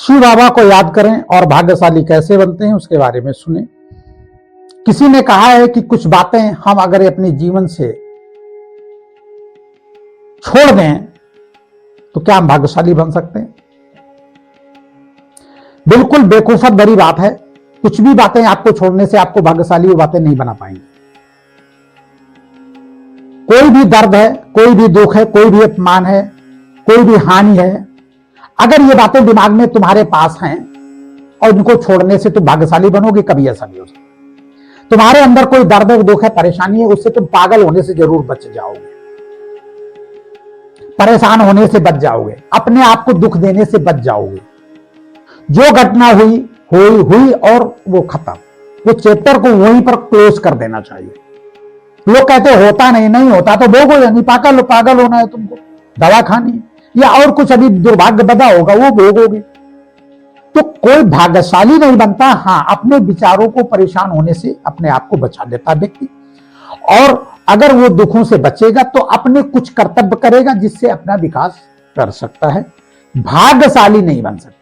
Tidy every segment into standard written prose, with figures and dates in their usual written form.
शिव बाबा को याद करें और भाग्यशाली कैसे बनते हैं उसके बारे में सुने। किसी ने कहा है कि कुछ बातें हम अगर अपने जीवन से छोड़ दें तो क्या हम भाग्यशाली बन सकते हैं? बिल्कुल बेवकूफत भरी बात है। कुछ भी बातें आपको छोड़ने से आपको भाग्यशाली वो बातें नहीं बना पाएंगे। कोई भी दर्द है, कोई भी दुख है, कोई भी अपमान है, कोई भी हानि है, अगर ये बातें दिमाग में तुम्हारे पास हैं और इनको छोड़ने से तुम भाग्यशाली बनोगे, कभी ऐसा नहीं हो सकता। तुम्हारे अंदर कोई दर्द है, दुख है, परेशानी है, उससे तुम पागल होने से जरूर बच जाओगे, परेशान होने से बच जाओगे, अपने आप को दुख देने से बच जाओगे। जो घटना हुई और वो खत्म। वो चैप्टर को वहीं पर क्लोज कर देना चाहिए। लोग कहते होता नहीं होता तो भोगो, यानी पागल होना है तुमको, दवा खानी या और कुछ अभी दुर्भाग्य बदा होगा वो भोगोगे। तो कोई भाग्यशाली नहीं बनता। हाँ, अपने विचारों को परेशान होने से अपने आप को बचा लेता व्यक्ति, और अगर वो दुखों से बचेगा तो अपने कुछ कर्तव्य करेगा जिससे अपना विकास कर सकता है। भाग्यशाली नहीं बन सकता।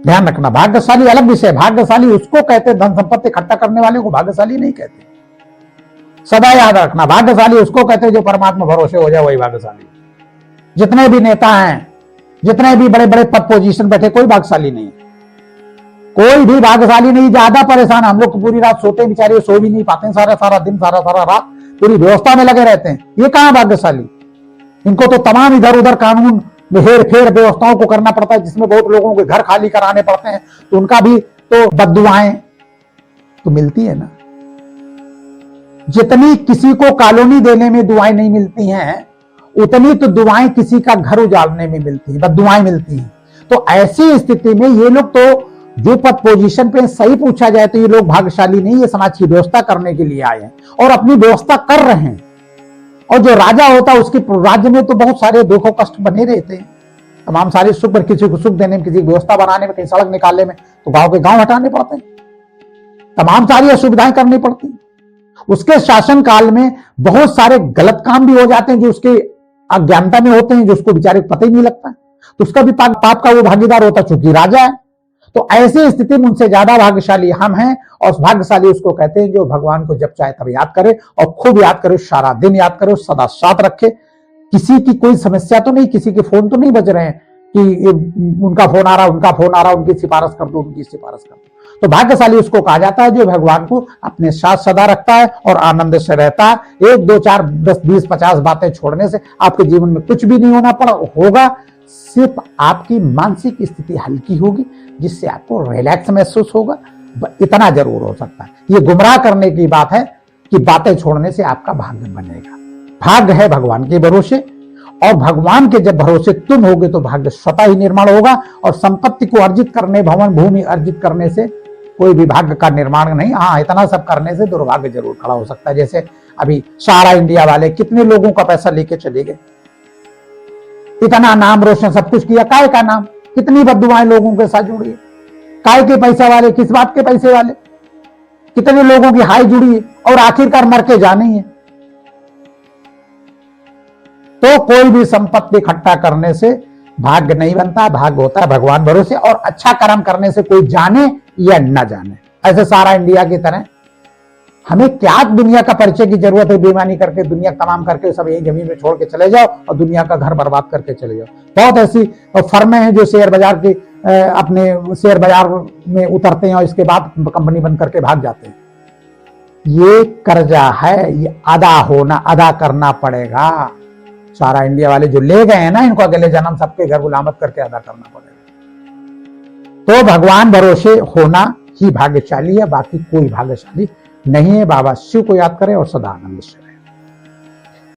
ध्यान रखना, भाग्यशाली अलग विषय। भाग्यशाली उसको कहते, धन संपत्ति इकट्ठा करने वाले को भाग्यशाली नहीं कहते। सदा याद रखना, भाग्यशाली उसको कहते जो परमात्मा भरोसे हो जाए, वही भाग्यशाली। जितने भी नेता हैं, जितने भी बड़े बड़े पद पोजीशन बैठे, कोई भाग्यशाली नहीं है। कोई भी भाग्यशाली नहीं। ज्यादा परेशान हम लोग पूरी रात सोते, बेचारे सो भी नहीं पाते हैं, सारा दिन सारा रात पूरी व्यवस्था में लगे रहते हैं। ये कहां भाग्यशाली? इनको तो तमाम इधर उधर कानून हेर फेर व्यवस्थाओं को करना पड़ता है, जिसमें बहुत लोगों के घर खाली कराने पड़ते हैं, तो उनका भी तो बद्दुआएं तो मिलती है ना। जितनी किसी को कॉलोनी देने में दुआएं नहीं मिलती हैं, उतनी तो दुआएं किसी का घर उजाड़ने में मिलती है, बद्दुआएं मिलती हैं। तो ऐसी स्थिति में ये लोग तो जो पद पोजीशन पे सही पूछा जाए तो ये लोग भाग्यशाली नहीं, ये समाज की व्यवस्था करने के लिए आए हैं और अपनी व्यवस्था कर रहे हैं। और जो राजा होता है उसके राज्य में तो बहुत सारे दुख और कष्ट बने रहते हैं, तमाम सारे सुख, पर किसी को सुख देने में, किसी की व्यवस्था बनाने में, कहीं सड़क निकालने में तो गांव के गांव हटाने पड़ते हैं, तमाम सारी असुविधाएं करनी पड़ती हैं। उसके शासन काल में बहुत सारे गलत काम भी हो जाते हैं जो उसके अज्ञानता में होते हैं, जो उसको बेचारे को पता ही नहीं लगता, तो उसका भी पाप का वो भागीदार होता चूंकि राजा है। तो ऐसी स्थिति में उनसे ज्यादा भाग्यशाली हम हैं, और भाग्यशाली उसको कहते हैं जो भगवान को जब चाहे तब याद करे, और खूब याद करे, सारा दिन याद करे, सदा साथ रखे। किसी की कोई समस्या तो नहीं, किसी के फोन तो नहीं बज रहे हैं कि उनका फोन आ रहा, उनका फोन आ रहा, उनकी सिफारिश कर दो, उनकी सिफारिश कर दो। तो भाग्यशाली उसको कहा जाता है जो भगवान को अपने साथ सदा रखता है और आनंद से रहता है। 1 2 4 10 20 50 बातें छोड़ने से आपके जीवन में कुछ भी नहीं होगा। सिर्फ आपकी मानसिक स्थिति हल्की होगी, जिससे आपको रिलैक्स महसूस होगा। इतना जरूर हो सकता है। ये गुमराह करने की बात है कि बातें छोड़ने से आपका भाग्य बनेगा। भाग्य है भगवान के भरोसे, और भगवान के जब भरोसे तुम होगे तो भाग्य स्वतः ही निर्माण होगा। और संपत्ति को अर्जित करने, भवन भूमि अर्जित करने से कोई भी भाग्य का निर्माण नहीं। हाँ, इतना सब करने से दुर्भाग्य जरूर खड़ा हो सकता है। जैसे अभी सारा इंडिया वाले कितने लोगों का पैसा लेके चले गए, इतना नाम रोशन सब कुछ किया, काय का नाम, कितनी बद्दुआएं लोगों के साथ जुड़ी है। काय के पैसे वाले, किस बात के पैसे वाले, कितने लोगों की हाय जुड़ी है, और आखिरकार मर के जानी है। तो कोई भी संपत्ति इकट्ठा करने से भाग्य नहीं बनता। भाग्य होता है भगवान भरोसे, और अच्छा कर्म करने से कोई जाने या न जाने। ऐसे सारा इंडिया की तरह हमें क्या दुनिया का परिचय की जरूरत है? बेईमानी करके, दुनिया तमाम करके सब यही जमीन में छोड़ के चले जाओ और दुनिया का घर बर्बाद करके चले जाओ। बहुत ऐसी फर्में हैं जो शेयर बाजार की अपने शेयर बाजार में उतरते हैं और इसके बाद कंपनी बंद करके भाग जाते हैं। ये कर्जा है, ये अदा करना पड़ेगा। सारा इंडिया वाले जो ले गए हैं ना, इनको अगले जन्म सबके घर गुलामत करके अदा करना पड़ेगा। तो भगवान भरोसे होना ही भाग्यशाली है, बाकी कोई भाग्यशाली नहीं है। बाबा शिव को याद करें और सदा आनंद से रहें।